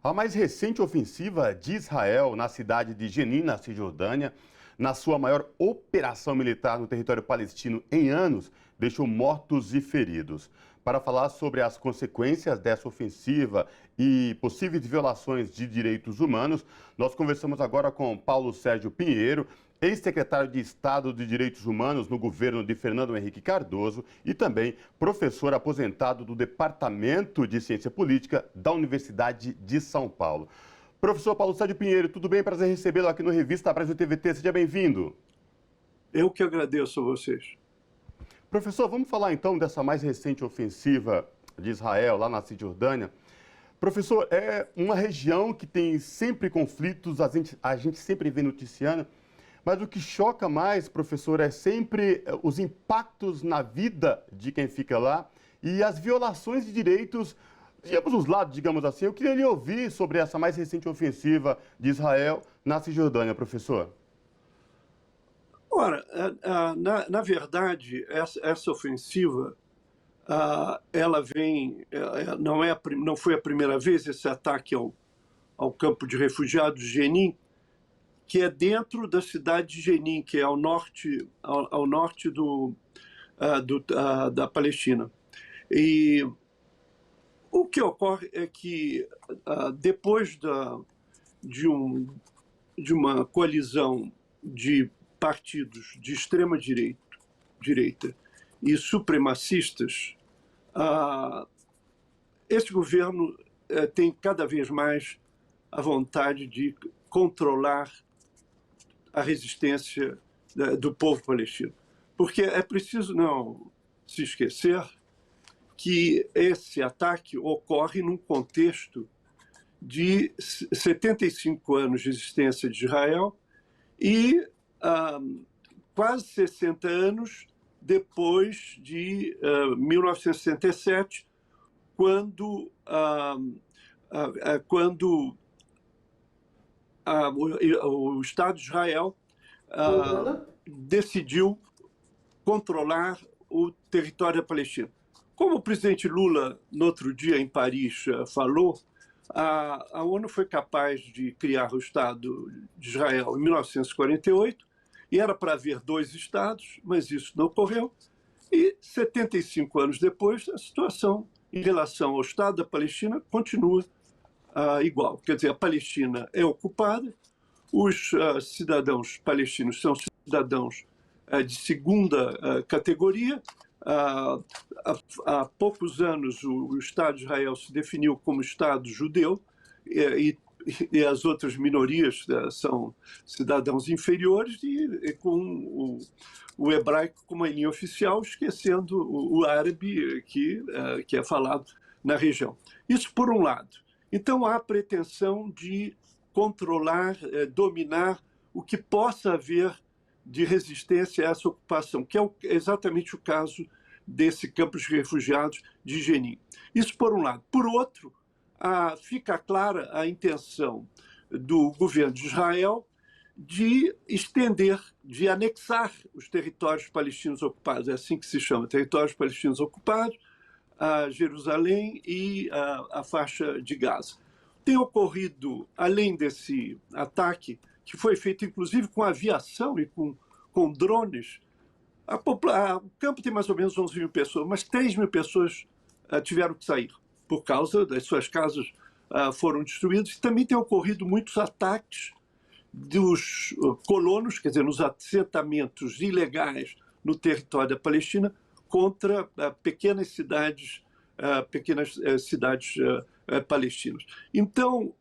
A mais recente ofensiva de Israel na cidade de Jenin, na Cisjordânia, na sua maior operação militar no território palestino em anos, deixou mortos e feridos. Para falar sobre as consequências dessa ofensiva e possíveis violações de direitos humanos, nós conversamos agora com Paulo Sérgio Pinheiro, ex-secretário de Estado de Direitos Humanos no governo de Fernando Henrique Cardoso e também professor aposentado do Departamento de Ciência Política da Universidade de São Paulo. Professor Paulo Sérgio Pinheiro, tudo bem? Prazer recebê-lo aqui no Revista Brasil TVT. Seja bem-vindo. Eu que agradeço a vocês. Professor, vamos falar então dessa mais recente ofensiva de Israel lá na Cisjordânia. Professor, é uma região que tem sempre conflitos, a gente sempre vê noticiando, mas o que choca mais, professor, é sempre os impactos na vida de quem fica lá e as violações de direitos de ambos os lados, digamos assim. Eu queria lhe ouvir sobre essa mais recente ofensiva de Israel na Cisjordânia, professor. Ora, na verdade, essa ofensiva, ela vem, não foi a primeira vez esse ataque ao campo de refugiados de Jenin, que é dentro da cidade de Jenin, que é ao norte da Palestina. E o que ocorre é que depois de uma coalizão de partidos de extrema direita e supremacistas, esse governo tem cada vez mais a vontade de controlar a resistência do povo palestino. Porque é preciso não se esquecer que esse ataque ocorre num contexto de 75 anos de existência de Israel e quase 60 anos depois de 1967, quando o Estado de Israel decidiu controlar o território palestino. Como o presidente Lula, no outro dia em Paris, falou, a ONU foi capaz de criar o Estado de Israel em 1948, e era para haver 2 estados, mas isso não ocorreu. E 75 anos depois, a situação em relação ao Estado da Palestina continua igual. Quer dizer, a Palestina é ocupada, os cidadãos palestinos são cidadãos de segunda categoria. Há poucos anos, o Estado de Israel se definiu como Estado judeu e as outras minorias são cidadãos inferiores e com o hebraico como a língua oficial, esquecendo o árabe que é falado na região. Isso por um lado. Então há a pretensão de controlar, dominar o que possa haver de resistência a essa ocupação, que é exatamente o caso desse campo de refugiados de Jenin. Isso por um lado. Por outro, fica clara a intenção do governo de Israel de estender, de anexar os territórios palestinos ocupados, é assim que se chama, territórios palestinos ocupados, a Jerusalém e a faixa de Gaza. Tem ocorrido, além desse ataque, que foi feito inclusive com aviação e com drones, o campo tem mais ou menos 11 mil pessoas, mas 3 mil pessoas tiveram que sair por causa das suas casas foram destruídas. E também tem ocorrido muitos ataques dos colonos, quer dizer, nos assentamentos ilegais no território da Palestina, contra pequenas cidades palestinas. Então,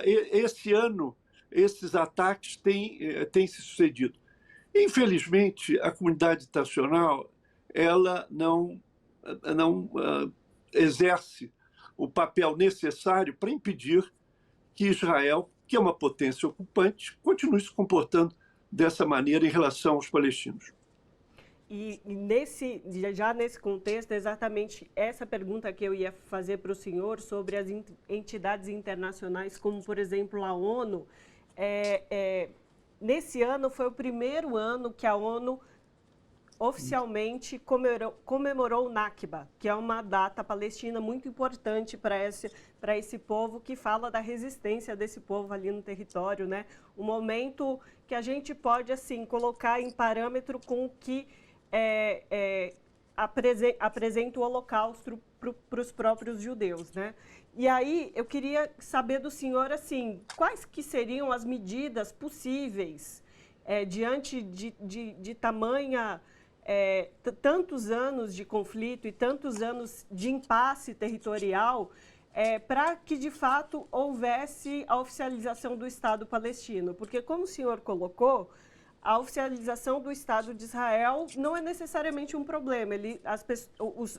esse ano, esses ataques têm se sucedido. Infelizmente, a comunidade internacional ela não exerce o papel necessário para impedir que Israel, que é uma potência ocupante, continue se comportando dessa maneira em relação aos palestinos. E já nesse contexto, exatamente essa pergunta que eu ia fazer para o senhor sobre as entidades internacionais, como, por exemplo, a ONU. Nesse ano foi o primeiro ano que a ONU oficialmente comemorou o Nakba, que é uma data palestina muito importante para esse povo, que fala da resistência desse povo ali no território, né? Um momento que a gente pode, assim, colocar em parâmetro com o que apresenta o Holocausto para os próprios judeus, né? E aí eu queria saber do senhor, assim, quais que seriam as medidas possíveis diante de tamanha... tantos anos de conflito e tantos anos de impasse territorial, para que, de fato, houvesse a oficialização do Estado palestino. Porque, como o senhor colocou, a oficialização do Estado de Israel não é necessariamente um problema.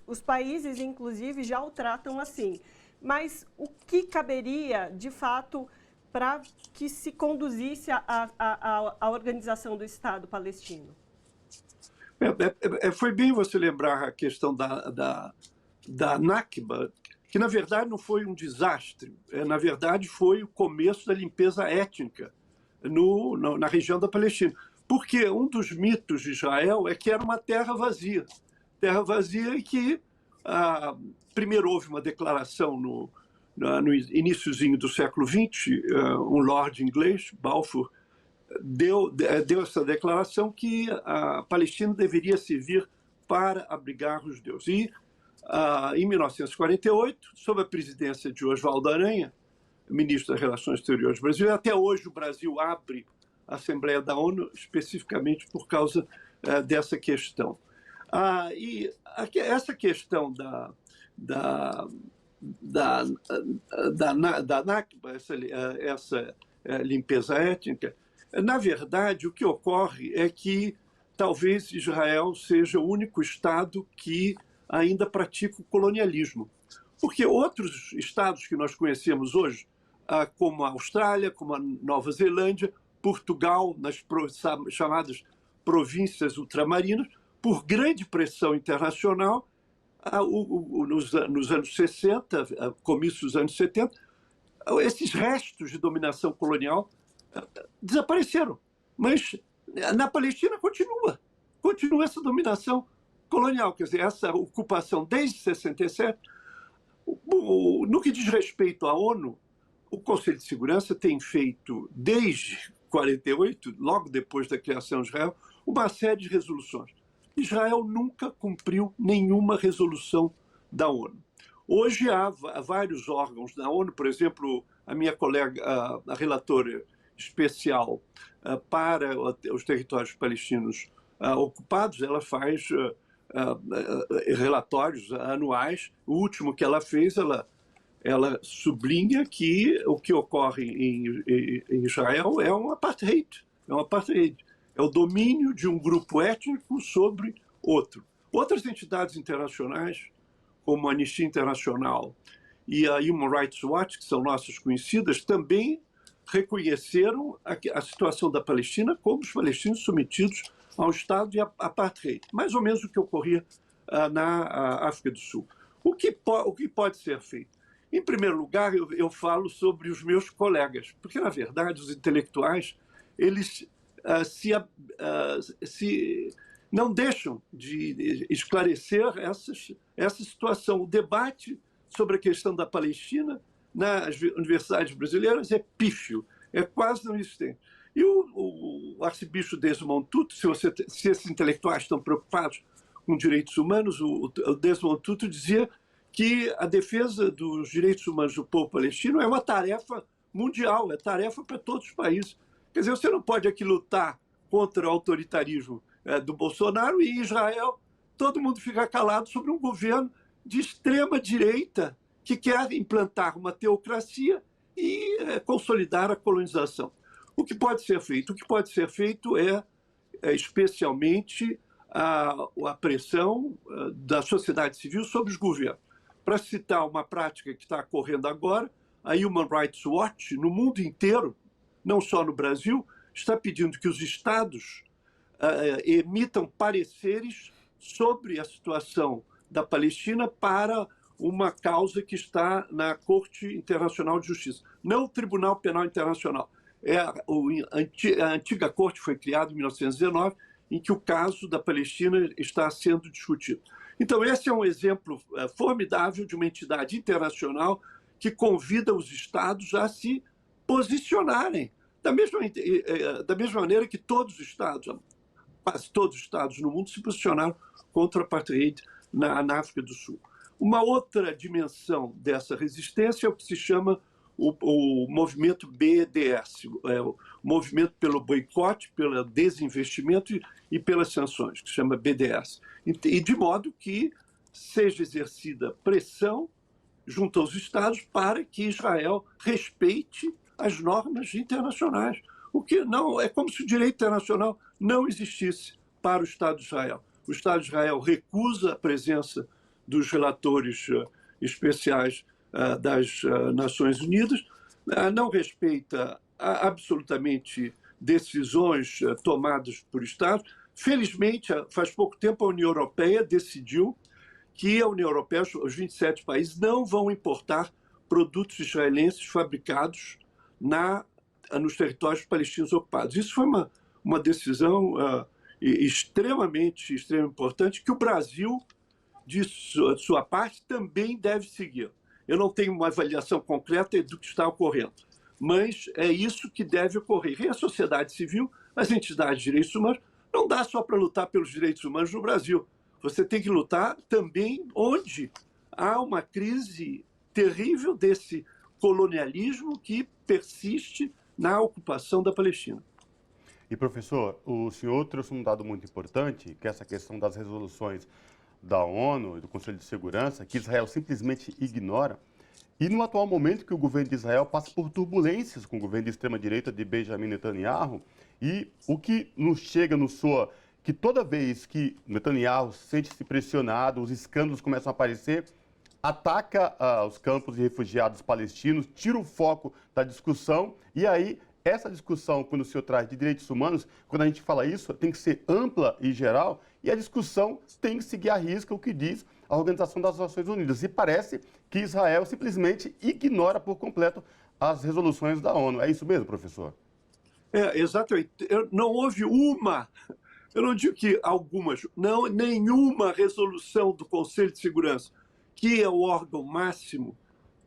Os países, inclusive, já o tratam assim. Mas o que caberia, de fato, para que se conduzisse a organização do Estado palestino? Foi bem você lembrar a questão da Nakba, que na verdade não foi um desastre, na verdade foi o começo da limpeza étnica na região da Palestina. Porque um dos mitos de Israel é que era uma terra vazia e que primeiro houve uma declaração no iniciozinho do século XX, um lord inglês, Balfour, deu essa declaração que a Palestina deveria servir para abrigar os judeus. E, em 1948, sob a presidência de Oswaldo Aranha, ministro das Relações Exteriores brasileiro, até hoje o Brasil abre a Assembleia da ONU especificamente por causa dessa questão. E essa questão da Nakba, essa limpeza étnica, na verdade, o que ocorre é que talvez Israel seja o único Estado que ainda pratica o colonialismo. Porque outros Estados que nós conhecemos hoje, como a Austrália, como a Nova Zelândia, Portugal, nas chamadas províncias ultramarinas, por grande pressão internacional, nos anos 60, comício dos anos 70, esses restos de dominação colonial desapareceram. Mas na Palestina continua essa dominação colonial, quer dizer, essa ocupação desde 67. No que diz respeito à ONU, o Conselho de Segurança tem feito, desde 48, logo depois da criação de Israel, uma série de resoluções. Israel nunca cumpriu nenhuma resolução da ONU. Hoje há vários órgãos da ONU, por exemplo, a minha colega, a relatora especial para os territórios palestinos ocupados, ela faz relatórios anuais. O último que ela fez, ela sublinha que o que ocorre em Israel é um apartheid. É o domínio de um grupo étnico sobre outro. Outras entidades internacionais, como a Anistia Internacional e a Human Rights Watch, que são nossas conhecidas, também reconheceram a situação da Palestina como os palestinos submetidos ao Estado de apartheid. Mais ou menos o que ocorria na África do Sul. O que pode ser feito? Em primeiro lugar, eu falo sobre os meus colegas, porque, na verdade, os intelectuais, eles não deixam de esclarecer essa situação. O debate sobre a questão da Palestina nas universidades brasileiras é pífio, é quase não existente. E o arcebispo Desmond Tutu, se esses intelectuais estão preocupados com direitos humanos, o Desmond Tutu dizia que a defesa dos direitos humanos do povo palestino é uma tarefa mundial, é tarefa para todos os países. Quer dizer, você não pode aqui lutar contra o autoritarismo do Bolsonaro e Israel, todo mundo fica calado sobre um governo de extrema direita que quer implantar uma teocracia e consolidar a colonização. O que pode ser feito? O que pode ser feito é especialmente a pressão da sociedade civil sobre os governos. Para citar uma prática que está ocorrendo agora, a Human Rights Watch, no mundo inteiro, não só no Brasil, está pedindo que os estados emitam pareceres sobre a situação da Palestina para uma causa que está na Corte Internacional de Justiça, não o Tribunal Penal Internacional. A antiga corte foi criada em 1919 em que o caso da Palestina está sendo discutido. Então, esse é um exemplo formidável de uma entidade internacional que convida os Estados a se posicionarem, da mesma maneira que todos os Estados, quase todos os Estados no mundo, se posicionaram contra o apartheid na África do Sul. Uma outra dimensão dessa resistência é o que se chama o movimento BDS, o movimento pelo boicote, pelo desinvestimento e pelas sanções, que se chama BDS. E de modo que seja exercida pressão junto aos Estados para que Israel respeite as normas internacionais. O que não é como se o direito internacional não existisse para o Estado de Israel. O Estado de Israel recusa a presença dos relatores especiais das Nações Unidas, não respeita absolutamente decisões tomadas por Estados. Felizmente, faz pouco tempo, a União Europeia decidiu que a União Europeia, os 27 países, não vão importar produtos israelenses fabricados nos territórios palestinos ocupados. Isso foi uma decisão extremamente importante que o Brasil, de sua parte, também deve seguir. Eu não tenho uma avaliação concreta do que está ocorrendo, mas é isso que deve ocorrer. E a sociedade civil, as entidades de direitos humanos, não dá só para lutar pelos direitos humanos no Brasil. Você tem que lutar também onde há uma crise terrível desse colonialismo que persiste na ocupação da Palestina. E, professor, o senhor trouxe um dado muito importante, que é essa questão das resoluções da ONU e do Conselho de Segurança, que Israel simplesmente ignora. E no atual momento que o governo de Israel passa por turbulências com o governo de extrema-direita de Benjamin Netanyahu, e o que nos chega, nos soa, que toda vez que Netanyahu sente-se pressionado, os escândalos começam a aparecer, ataca os campos de refugiados palestinos, tira o foco da discussão, e aí essa discussão, quando o senhor traz de direitos humanos, quando a gente fala isso, tem que ser ampla e geral, e a discussão tem que seguir à risca o que diz a Organização das Nações Unidas. E parece que Israel simplesmente ignora por completo as resoluções da ONU. É isso mesmo, professor? Exatamente. Não houve eu não digo que algumas, não, nenhuma resolução do Conselho de Segurança, que é o órgão máximo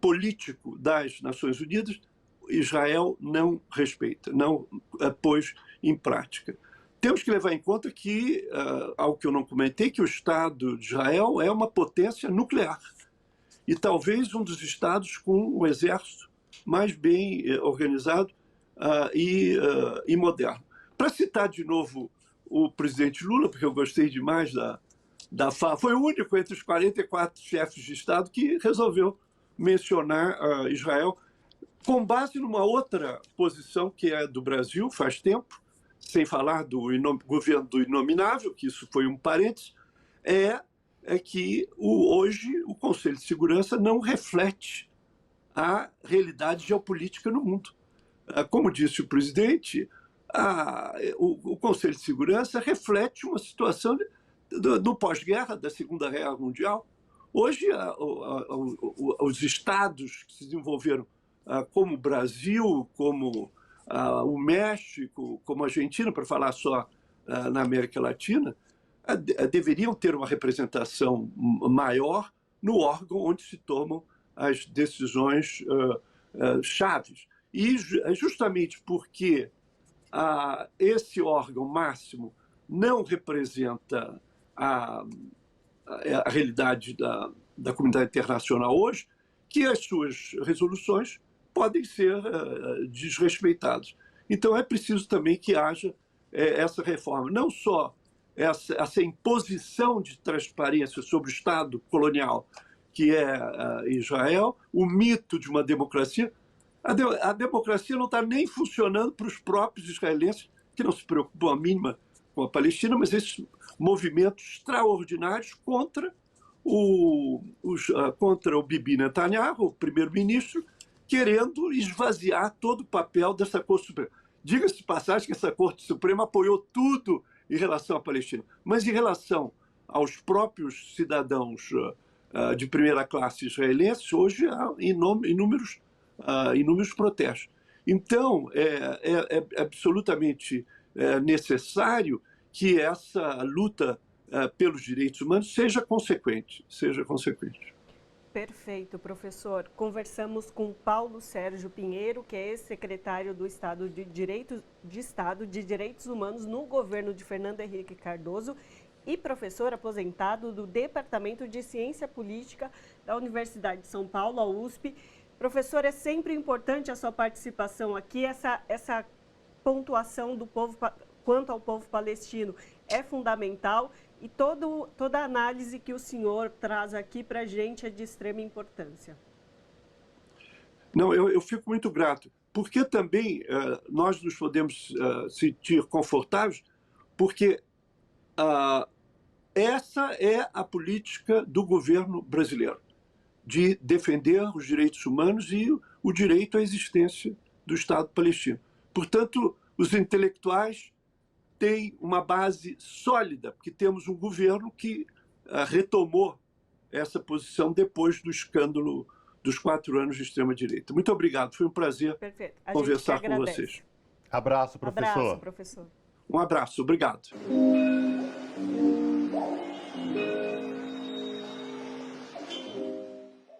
político das Nações Unidas, Israel não respeita, não pôs em prática. Temos que levar em conta que, algo que eu não comentei, que o Estado de Israel é uma potência nuclear e talvez um dos estados com o exército mais bem organizado e moderno. Para citar de novo o presidente Lula, porque eu gostei demais da fala, foi o único entre os 44 chefes de Estado que resolveu mencionar Israel com base numa outra posição que é do Brasil faz tempo, sem falar do governo do inominável, que isso foi um parênteses, é que hoje o Conselho de Segurança não reflete a realidade geopolítica no mundo. Como disse o presidente, o Conselho de Segurança reflete uma situação do pós-guerra, da Segunda Guerra Mundial. Hoje, os estados que se desenvolveram como o Brasil, como o México, como a Argentina, para falar só na América Latina, deveriam ter uma representação maior no órgão onde se tomam as decisões chaves. E justamente porque esse órgão máximo não representa a realidade da comunidade internacional hoje, que as suas resoluções podem ser desrespeitadas. Então, é preciso também que haja essa reforma. Não só essa imposição de transparência sobre o Estado colonial, que é Israel, o mito de uma democracia. A democracia não está nem funcionando para os próprios israelenses, que não se preocupam a mínima com a Palestina, mas esses movimentos extraordinários contra o Bibi Netanyahu, o primeiro-ministro, querendo esvaziar todo o papel dessa Corte Suprema. Diga-se de passagem que essa Corte Suprema apoiou tudo em relação à Palestina, mas em relação aos próprios cidadãos de primeira classe israelenses, hoje há inúmeros protestos. Então, é absolutamente necessário que essa luta pelos direitos humanos seja consequente. Perfeito, professor. Conversamos com Paulo Sérgio Pinheiro, que é ex-secretário do Estado de Direitos Humanos no governo de Fernando Henrique Cardoso e professor aposentado do Departamento de Ciência Política da Universidade de São Paulo, a USP. Professor, é sempre importante a sua participação aqui, essa pontuação do povo quanto ao povo palestino é fundamental. E toda a análise que o senhor traz aqui para a gente é de extrema importância. Não, eu fico muito grato, porque também nós nos podemos sentir confortáveis, porque essa é a política do governo brasileiro, de defender os direitos humanos e o direito à existência do Estado palestino. Portanto, os intelectuais tem uma base sólida, porque temos um governo que retomou essa posição depois do escândalo dos 4 anos de extrema-direita. Muito obrigado, foi um prazer conversar com vocês. Abraço, professor. Abraço, professor. Um abraço, obrigado.